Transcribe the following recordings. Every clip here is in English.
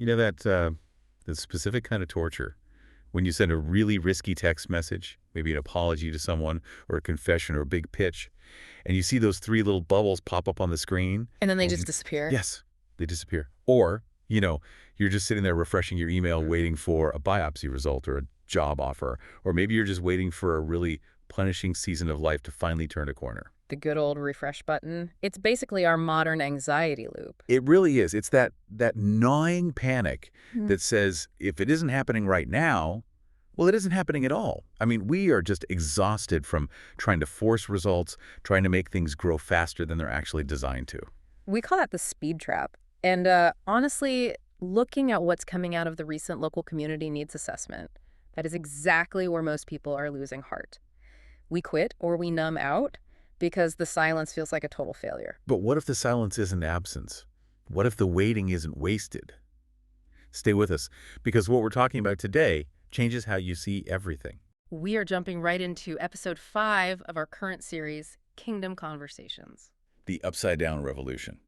You know that the specific kind of torture when you send a really risky text message, maybe an apology to someone or a confession or a big pitch, and you see those three little bubbles pop up on the screen. And then they And just disappear. yes, they disappear. Or, you're just sitting there refreshing your email waiting for a biopsy result or a job offer, or maybe you're just waiting for a really punishing season of life to finally turn a corner. The good old refresh button. It's basically our modern anxiety loop. It really is. It's that gnawing panic Hmm. that says if it isn't happening right now, well, it isn't happening at all. I mean, we are just exhausted from trying to force results, trying to make things grow faster than they're actually designed to. We call that the speed trap. And honestly, looking at what's coming out of the recent local community needs assessment, that is exactly where most people are losing heart. We quit or we numb out because the silence feels like a total failure. But what if the silence isn't absence? What if the waiting isn't wasted? Stay with us, because what we're talking about today changes how you see everything. We are jumping right into episode 5 of our current series, Kingdom Conversations. The upside-down revolution.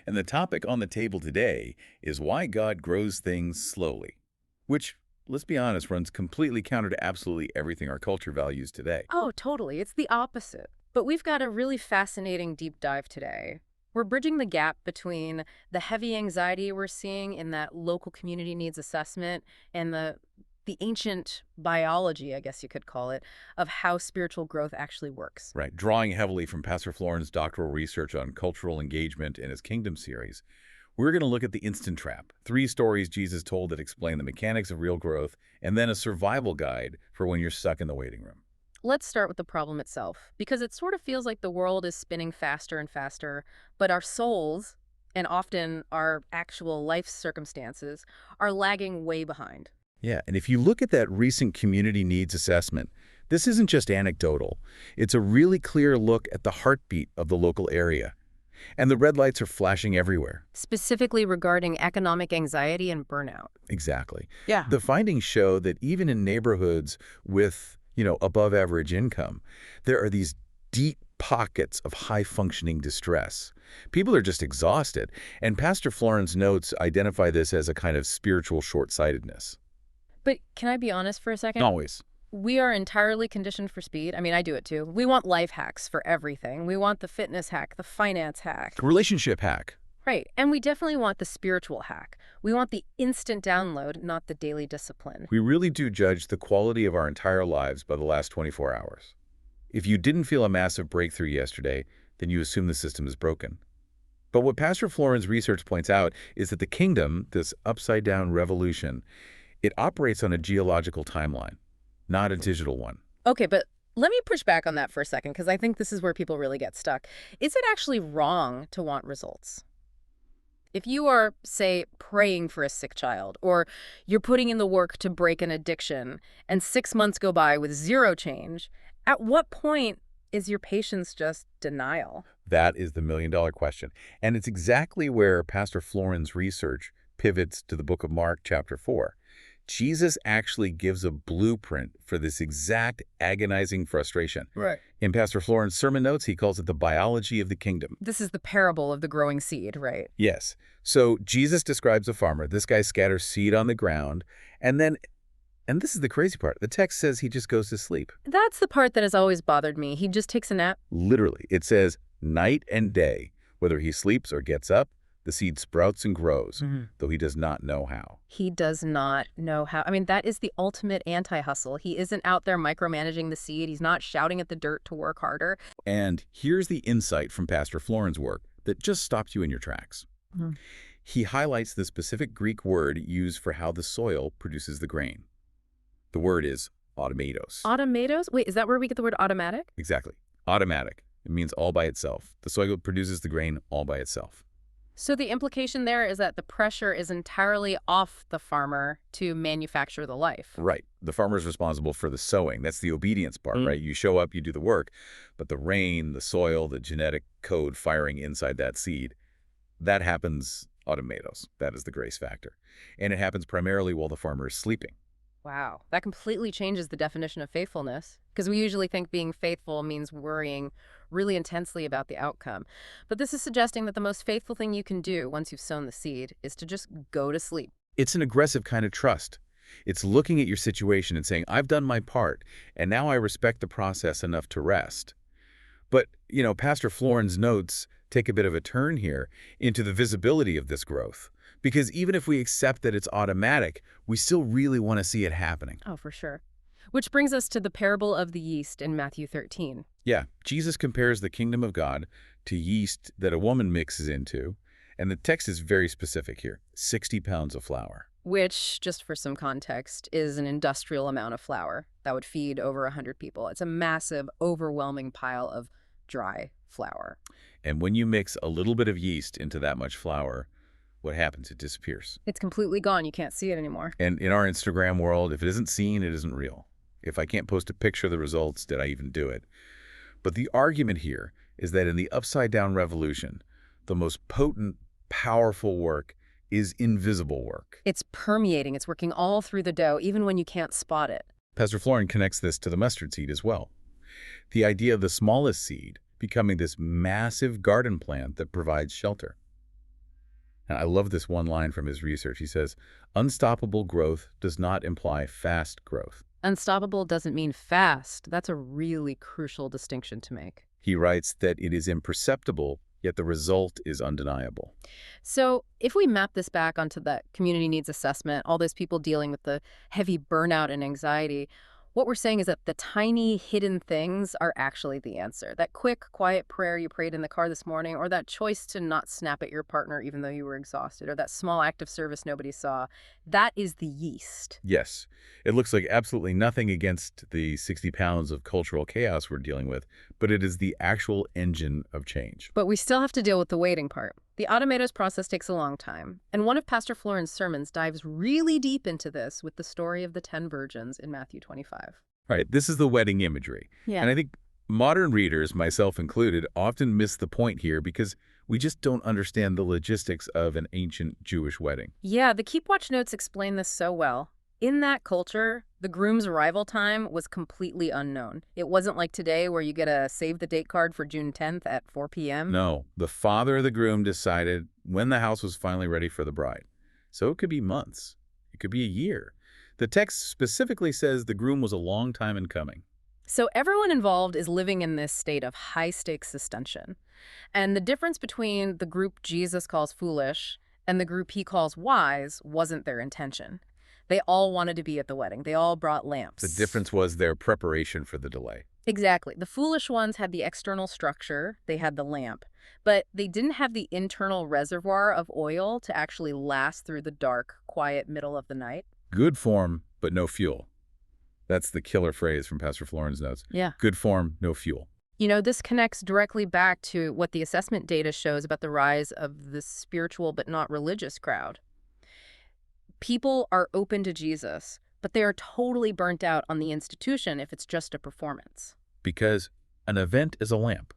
And the topic on the table today is why God grows things slowly, which, let's be honest, runs completely counter to absolutely everything our culture values today. Oh, totally. It's the opposite. But we've got a really fascinating deep dive today. We're bridging the gap between the heavy anxiety we're seeing in that local community needs assessment and the ancient biology, I guess you could call it, of how spiritual growth actually works. Right, drawing heavily from Pastor Florin's doctoral research on cultural engagement in his Kingdom series, we're going to look at the instant trap, 3 stories Jesus told that explain the mechanics of real growth, and then a survival guide for when you're stuck in the waiting room. Let's start with the problem itself, because it sort of feels like the world is spinning faster and faster, but our souls, and often our actual life circumstances, are lagging way behind. Yeah, and if you look at that recent community needs assessment, this isn't just anecdotal. It's a really clear look at the heartbeat of the local area. And the red lights are flashing everywhere. Specifically regarding economic anxiety and burnout. Exactly. Yeah. The findings show that even in neighborhoods with, above average income, there are these deep pockets of high-functioning distress. People are just exhausted, and Pastor Florin's notes identify this as a kind of spiritual short-sightedness. But can I be honest for a second? Always. We are entirely conditioned for speed. I mean, I do it too. We want life hacks for everything. We want the fitness hack, the finance hack. Relationship hack. Right. And we definitely want the spiritual hack. We want the instant download, not the daily discipline. We really do judge the quality of our entire lives by the last 24 hours. If you didn't feel a massive breakthrough yesterday, then you assume the system is broken. But what Pastor Florin's research points out is that the kingdom, this upside-down revolution, it operates on a geological timeline, not a digital one. Okay, but let me push back on that for a second, because I think this is where people really get stuck. Is it actually wrong to want results? If you are, say, praying for a sick child, or you're putting in the work to break an addiction, and 6 months go by with zero change, at what point is your patience just denial? That is the million-dollar question. And it's exactly where Pastor Florin's research pivots to the book of Mark, chapter 4. Jesus actually gives a blueprint for this exact agonizing frustration. Right. In Pastor Florin's sermon notes, he calls it the biology of the kingdom. This is the parable of the growing seed, right? Yes. So Jesus describes a farmer. This guy scatters seed on the ground, and this is the crazy part, the text says he just goes to sleep. That's the part that has always bothered me. He just takes a nap. Literally, it says night and day. Whether he sleeps or gets up, the seed sprouts and grows, though he does not know how. He does not know how. I mean, that is the ultimate anti-hustle. He isn't out there micromanaging the seed. He's not shouting at the dirt to work harder. And here's the insight from Pastor Florin's work that just stops you in your tracks. He highlights the specific Greek word used for how the soil produces the grain. The word is automatos. Automatos? Wait, is that where we get the word automatic? Exactly. Automatic. It means all by itself. The soil produces the grain all by itself. So the implication there is that the pressure is entirely off the farmer to manufacture the life. Right. The farmer is responsible for the sowing. That's the obedience part, right? You show up, you do the work, but the rain, the soil, the genetic code firing inside that seed, that happens automatos. That is the grace factor. And it happens primarily while the farmer is sleeping. Wow, that completely changes the definition of faithfulness, because we usually think being faithful means worrying really intensely about the outcome. But this is suggesting that the most faithful thing you can do once you've sown the seed is to just go to sleep. It's an aggressive kind of trust. It's looking at your situation and saying, I've done my part, and now I respect the process enough to rest. But, Pastor Florin's notes take a bit of a turn here into the visibility of this growth. Because even if we accept that it's automatic, we still really want to see it happening. Oh, for sure. Which brings us to the parable of the yeast in Matthew 13. Yeah, Jesus compares the kingdom of God to yeast that a woman mixes into, and the text is very specific here, 60 pounds of flour. Which, just for some context, is an industrial amount of flour that would feed over 100 people. It's a massive, overwhelming pile of dry flour. And when you mix a little bit of yeast into that much flour, what happens? It disappears. It's completely gone. You can't see it anymore. And in our Instagram world, if it isn't seen, it isn't real. If I can't post a picture of the results, did I even do it? But the argument here is that in the upside-down revolution, the most potent, powerful work is invisible work. It's permeating. It's working all through the dough, even when you can't spot it. Pastor Florin connects this to the mustard seed as well. The idea of the smallest seed becoming this massive garden plant that provides shelter. And I love this one line from his research. He says, unstoppable growth does not imply fast growth. Unstoppable doesn't mean fast. That's a really crucial distinction to make. He writes that it is imperceptible, yet the result is undeniable. So if we map this back onto that community needs assessment, all those people dealing with the heavy burnout and anxiety, what we're saying is that the tiny hidden things are actually the answer. That quick, quiet prayer you prayed in the car this morning, or that choice to not snap at your partner even though you were exhausted, or that small act of service nobody saw, that is the yeast. Yes, it looks like absolutely nothing against the 60 pounds of cultural chaos we're dealing with, but it is the actual engine of change. But we still have to deal with the waiting part. The automatos process takes a long time, and one of Pastor Florin's sermons dives really deep into this with the story of the 10 virgins in Matthew 25. Right, this is the wedding imagery. Yeah. And I think modern readers, myself included, often miss the point here because we just don't understand the logistics of an ancient Jewish wedding. Yeah, the Keep Watch notes explain this so well. In that culture, the groom's arrival time was completely unknown. It wasn't like today where you get a save-the-date card for June 10th at 4 p.m. No, the father of the groom decided when the house was finally ready for the bride. So it could be months. It could be a year. The text specifically says the groom was a long time in coming. So everyone involved is living in this state of high-stakes suspension. And the difference between the group Jesus calls foolish and the group he calls wise wasn't their intention. They all wanted to be at the wedding. They all brought lamps. The difference was their preparation for the delay. Exactly. The foolish ones had the external structure. They had the lamp. But they didn't have the internal reservoir of oil to actually last through the dark, quiet middle of the night. Good form, but no fuel. That's the killer phrase from Pastor Florin's notes. Yeah. Good form, no fuel. You know, this connects directly back to what the assessment data shows about the rise of the spiritual but not religious crowd. People are open to Jesus, but they are totally burnt out on the institution if it's just a performance. Because an event is a lamp.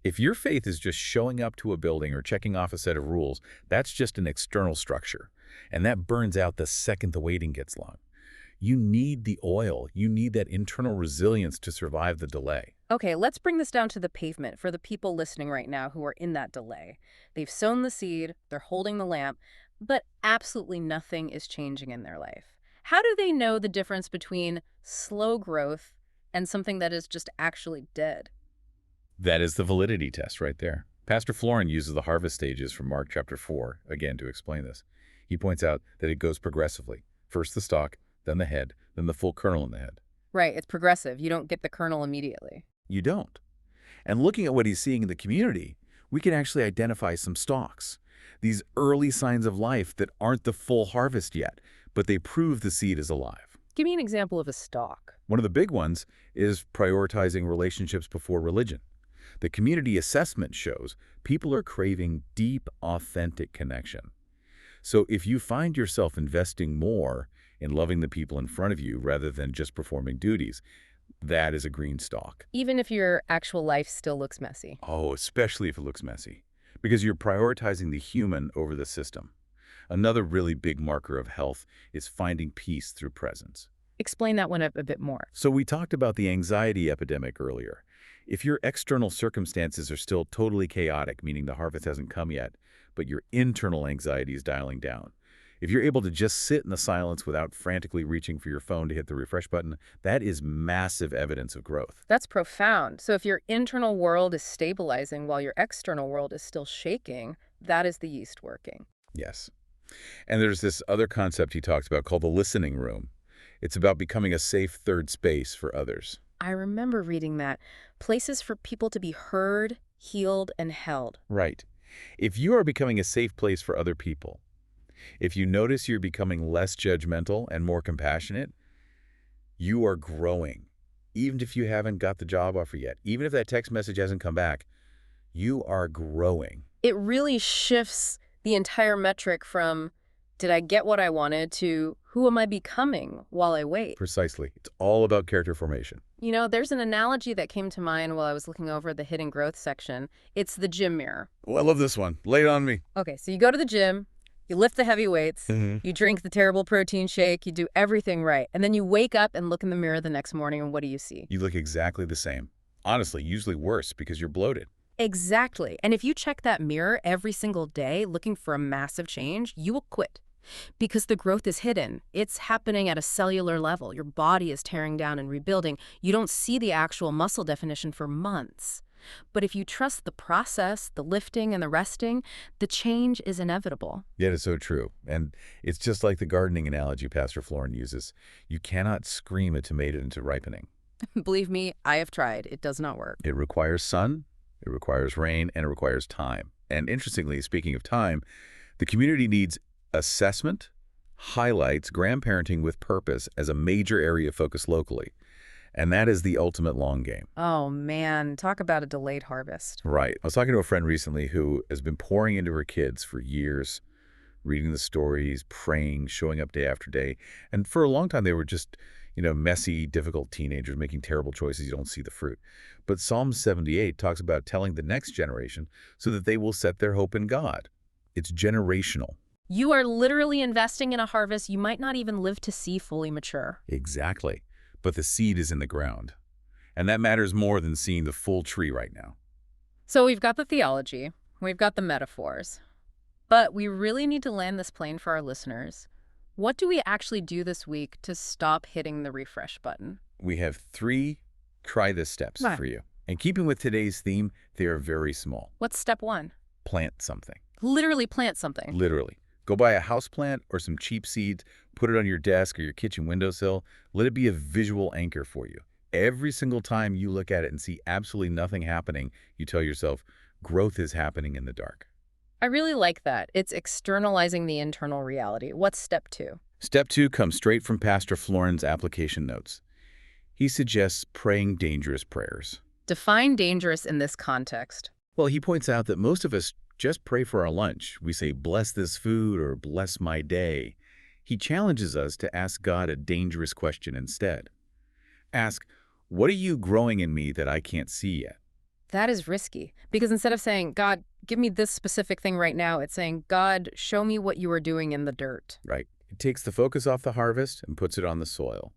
If your faith is just showing up to a building or checking off a set of rules, that's just an external structure, and that burns out the second the waiting gets long. You need the oil. You need that internal resilience to survive the delay. Okay, let's bring this down to the pavement for the people listening right now who are in that delay. They've sown the seed, they're holding the lamp, but absolutely nothing is changing in their life. How do they know the difference between slow growth and something that is just actually dead? That is the validity test right there. Pastor Florin uses the harvest stages from Mark chapter 4, again, to explain this. He points out that it goes progressively. First the stalk, then the head, then the full kernel in the head. Right, it's progressive. You don't get the kernel immediately. You don't. And looking at what he's seeing in the community, we can actually identify some stalks. These early signs of life that aren't the full harvest yet, but they prove the seed is alive. Give me an example of a stalk. One of the big ones is prioritizing relationships before religion. The community assessment shows people are craving deep, authentic connection. So if you find yourself investing more in loving the people in front of you rather than just performing duties, that is a green stalk. Even if your actual life still looks messy. Oh, especially if it looks messy. Because you're prioritizing the human over the system. Another really big marker of health is finding peace through presence. Explain that one a bit more. So we talked about the anxiety epidemic earlier. If your external circumstances are still totally chaotic, meaning the harvest hasn't come yet, but your internal anxiety is dialing down, if you're able to just sit in the silence without frantically reaching for your phone to hit the refresh button, that is massive evidence of growth. That's profound. So if your internal world is stabilizing while your external world is still shaking, that is the yeast working. Yes. And there's this other concept he talks about called the listening room. It's about becoming a safe third space for others. I remember reading that. Places for people to be heard, healed, and held. Right. If you are becoming a safe place for other people, if you notice you're becoming less judgmental and more compassionate, you are growing. Even if you haven't got the job offer yet, even if that text message hasn't come back, you are growing. It really shifts the entire metric from, did I get what I wanted, to who am I becoming while I wait? Precisely. It's all about character formation. You know, there's an analogy that came to mind while I was looking over the hidden growth section. It's the gym mirror. Oh, I love this one. Lay it on me. Okay, so you go to the gym, you lift the heavy weights, you drink the terrible protein shake, you do everything right, and then you wake up and look in the mirror the next morning, and what do you see? You look exactly the same. Honestly, usually worse because you're bloated. Exactly. And if you check that mirror every single day looking for a massive change, you will quit. Because the growth is hidden. It's happening at a cellular level. Your body is tearing down and rebuilding. You don't see the actual muscle definition for months. But if you trust the process, the lifting and the resting, the change is inevitable. Yet it's so true. And it's just like the gardening analogy Pastor Florin uses. You cannot scream a tomato into ripening. Believe me, I have tried. It does not work. It requires sun, it requires rain, and it requires time. And interestingly, speaking of time, the community needs assessment, highlights grandparenting with purpose as a major area of focus locally. And that is the ultimate long game. Oh, man. Talk about a delayed harvest. Right. I was talking to a friend recently who has been pouring into her kids for years, reading the stories, praying, showing up day after day. And for a long time, they were just, messy, difficult teenagers making terrible choices. You don't see the fruit. But Psalm 78 talks about telling the next generation so that they will set their hope in God. It's generational. You are literally investing in a harvest you might not even live to see fully mature. Exactly. But the seed is in the ground. And that matters more than seeing the full tree right now. So we've got the theology, we've got the metaphors, but we really need to land this plane for our listeners. What do we actually do this week to stop hitting the refresh button? We have 3 try this steps for you. And keeping with today's theme, they are very small. What's step 1? Plant something. Literally plant something. Literally. Go buy a houseplant or some cheap seeds, put it on your desk or your kitchen windowsill. Let it be a visual anchor for you. Every single time you look at it and see absolutely nothing happening, you tell yourself, growth is happening in the dark. I really like that. It's externalizing the internal reality. What's step 2? Step 2 comes straight from Pastor Florin's application notes. He suggests praying dangerous prayers. Define dangerous in this context. Well, he points out that most of us just pray for our lunch. We say, bless this food or bless my day. He challenges us to ask God a dangerous question instead. Ask, what are you growing in me that I can't see yet? That is risky, because instead of saying, God, give me this specific thing right now, it's saying, God, show me what you are doing in the dirt. Right. It takes the focus off the harvest and puts it on the soil.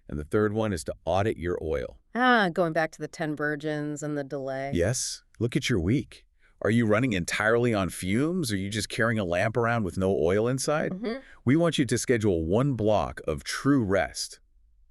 And the third one is to audit your oil. Going back to the 10 virgins and the delay. Yes. Look at your week. Are you running entirely on fumes? Are you just carrying a lamp around with no oil inside? We want you to schedule 1 block of true rest.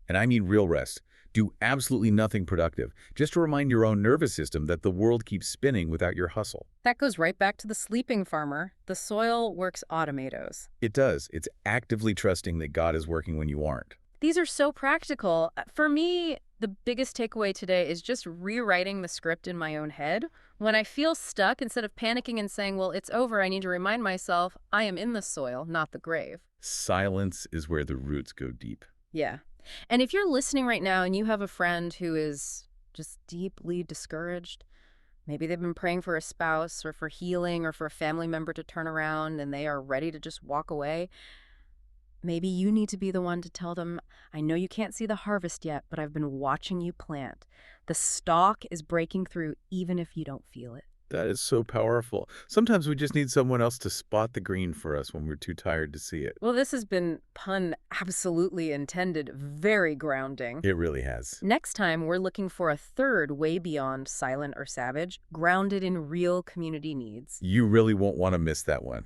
And I mean real rest. Do absolutely nothing productive, just to remind your own nervous system that the world keeps spinning without your hustle. That goes right back to the sleeping farmer. The soil works automatos. It does. It's actively trusting that God is working when you aren't. These are so practical. For me, the biggest takeaway today is just rewriting the script in my own head. When I feel stuck, instead of panicking and saying, well, it's over, I need to remind myself I am in the soil, not the grave. Silence is where the roots go deep. Yeah. And if you're listening right now and you have a friend who is just deeply discouraged, maybe they've been praying for a spouse or for healing or for a family member to turn around and they are ready to just walk away, maybe you need to be the one to tell them, I know you can't see the harvest yet, but I've been watching you plant. The stalk is breaking through even if you don't feel it. That is so powerful. Sometimes we just need someone else to spot the green for us when we're too tired to see it. Well, this has been, pun absolutely intended, very grounding. It really has. Next time, we're looking for a third way beyond silent or savage, grounded in real community needs. You really won't want to miss that one.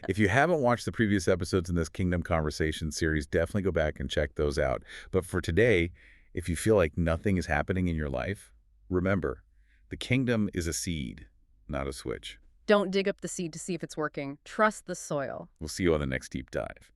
If you haven't watched the previous episodes in this Kingdom Conversation series, definitely go back and check those out. But for today, if you feel like nothing is happening in your life, remember, the kingdom is a seed, not a switch. Don't dig up the seed to see if it's working. Trust the soil. We'll see you on the next deep dive.